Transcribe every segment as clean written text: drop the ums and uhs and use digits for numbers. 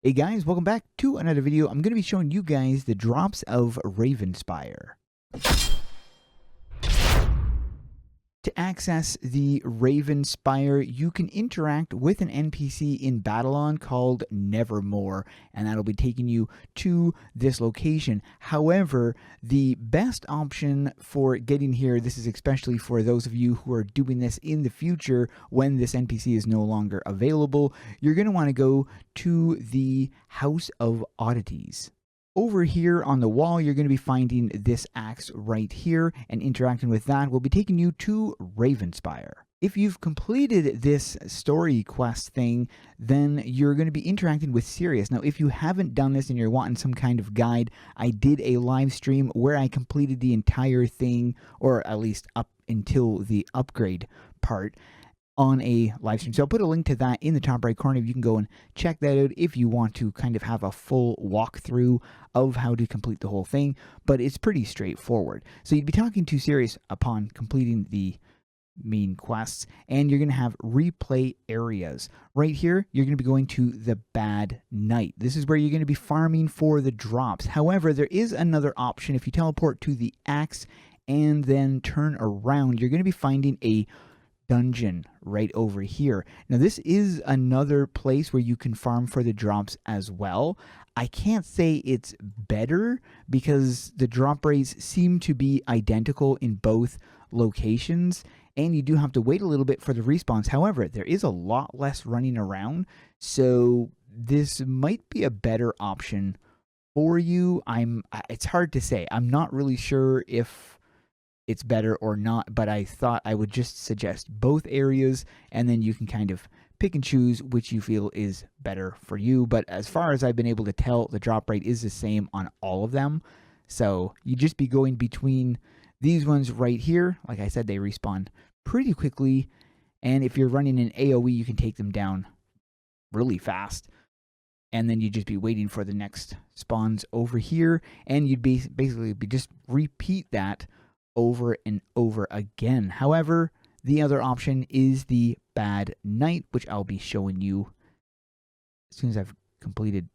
Hey guys, welcome back to another video. I'm going to be showing you guys the drops of Ravenspire. To access the Ravenspire, you can interact with an NPC in Battlon called Nevermore, and that'll be taking you to this location. However, the best option for getting here, this is especially for those of you who are doing this in the future when this NPC is no longer available, you're going to want to go to the House of Oddities. Over here on the wall, you're going to be finding this axe right here, and interacting with that will be taking you to Ravenspire. If you've completed this story quest thing, then you're going to be interacting with Sirius. Now, if you haven't done this and you're wanting some kind of guide, I did a live stream where I completed the entire thing, or at least up until the upgrade part, on a live stream. So I'll put a link to that in the top right corner. You can go and check that out if you want to kind of have a full walkthrough of how to complete the whole thing, but it's pretty straightforward. So you'd be talking to Sirius upon completing the main quests, and you're going to have replay areas. Right here, you're going to be going to the Bad Night. This is where you're going to be farming for the drops. However, there is another option. If you teleport to the axe and then turn around, you're going to be finding a dungeon right over here. Now this is another place where you can farm for the drops as well. I can't say it's better because the drop rates seem to be identical in both locations, and you do have to wait a little bit for the respawns. However, there is a lot less running around, so this might be a better option for you. It's hard to say. I'm not really sure if it's better or not, but I thought I would just suggest both areas, and then you can kind of pick and choose which you feel is better for you. But as far as I've been able to tell, the drop rate is the same on all of them. So you just be going between these ones right here. Like I said, they respawn pretty quickly, and if you're running an AoE, you can take them down really fast. And then you'd just be waiting for the next spawns over here, and you'd basically just repeat that over and over again. However, the other option is the Bad Night, which I'll be showing you as soon as I've completed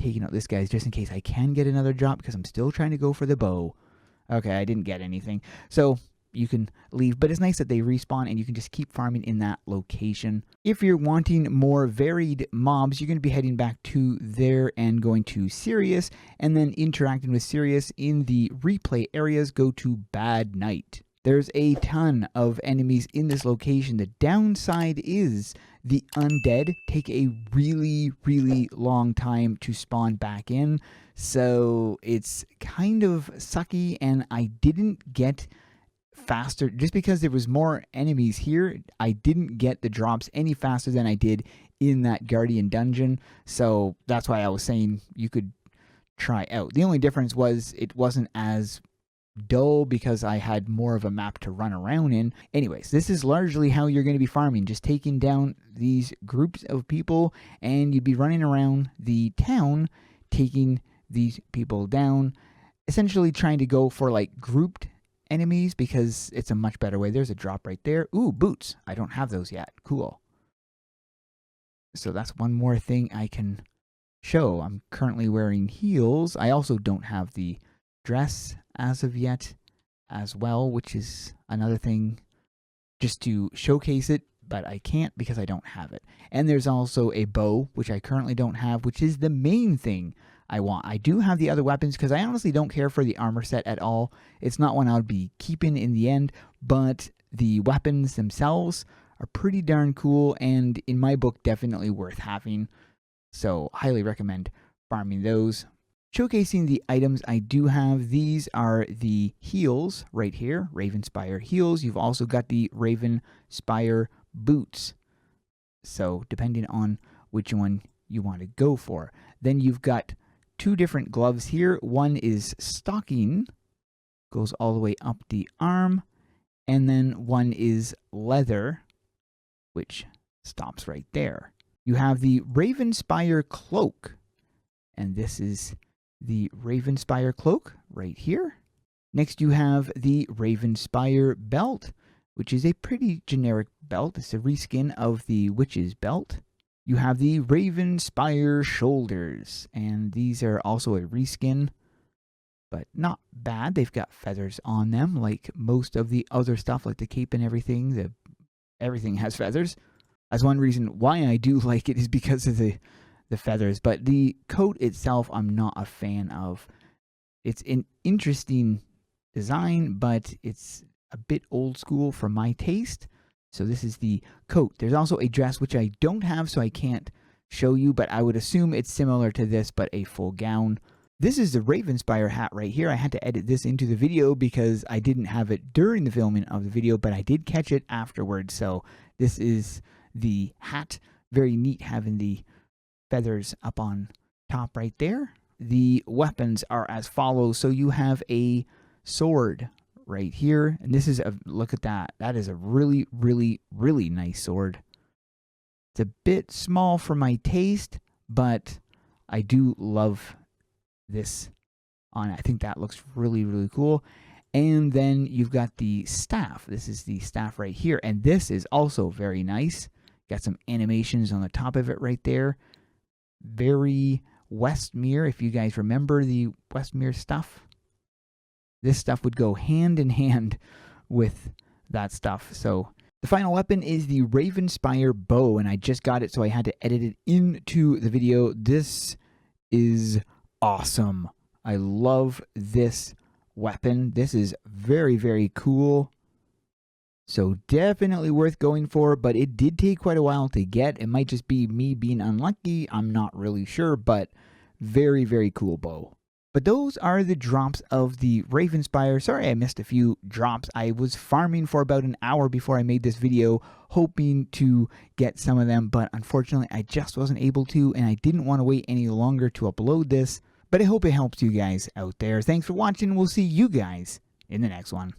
taking out this guy's, just in case I can get another drop, because I'm still trying to go for the bow. Okay, I didn't get anything, so you can leave, but it's nice that they respawn and you can just keep farming in that location. If you're wanting more varied mobs, you're going to be heading back to there and going to Sirius, and then interacting with Sirius in the replay areas. Go to Bad Night. There's a ton of enemies in this location. The downside is the undead take a really, really long time to spawn back in, so it's kind of sucky, and I didn't get faster just because there was more enemies here. I didn't get the drops any faster than I did in that Guardian dungeon, so that's why I was saying you could try out. The only difference was it wasn't as dull because I had more of a map to run around in. Anyways, this is largely how you're going to be farming, just taking down these groups of people, and you'd be running around the town taking these people down, essentially trying to go for like grouped enemies because it's a much better way. There's a drop right there. Ooh, boots. I don't have those yet. Cool. So that's one more thing I can show. I'm currently wearing heels. I also don't have the dress as of yet as well, which is another thing just to showcase it, but I can't because I don't have it. And there's also a bow, which I currently don't have, which is the main thing I want. I do have the other weapons because I honestly don't care for the armor set at all. It's not one I would be keeping in the end, but the weapons themselves are pretty darn cool, and in my book, definitely worth having. So highly recommend farming those. Showcasing the items I do have, these are the heels right here, Ravenspire heels. You've also got the Ravenspire boots. So depending on which one you want to go for. Then you've got two different gloves here. One is stocking, goes all the way up the arm, and then one is leather, which stops right there. You have the Ravenspire cloak, and this is the Ravenspire cloak right here. Next you have the Ravenspire belt, which is a pretty generic belt. It's a reskin of the witch's belt. you have the Ravenspire shoulders, and these are also a reskin, but not bad. They've got feathers on them, like most of the other stuff, like the cape and everything. Everything has feathers. That's one reason why I do like it, is because of the feathers. But the coat itself, I'm not a fan of. It's an interesting design, but it's a bit old school for my taste. So this is the coat. There's also a dress, which I don't have, so I can't show you, but I would assume it's similar to this, but a full gown. This is the Ravenspire hat right here. I had to edit this into the video because I didn't have it during the filming of the video, but I did catch it afterwards. So this is the hat. Very neat having the feathers up on top right there. The weapons are as follows. So you have a sword right here, and this is a, look at that. That is a really, really, really nice sword. It's a bit small for my taste, but I do love this on. I think that looks really, really cool. And then you've got the staff. This is the staff right here, and this is also very nice. Got some animations on the top of it right there. Very Westmere, if you guys remember the Westmere stuff. This stuff would go hand in hand with that stuff. So the final weapon is the Ravenspire bow, and I just got it, so I had to edit it into the video. This is awesome. I love this weapon. This is very, very cool. So definitely worth going for, but it did take quite a while to get. It might just be me being unlucky. I'm not really sure, but very, very cool bow. But those are the drops of the Ravenspire. Sorry I missed a few drops. I was farming for about an hour before I made this video, hoping to get some of them, but unfortunately I just wasn't able to, and I didn't want to wait any longer to upload this. But I hope it helps you guys out there. Thanks for watching. We'll see you guys in the next one.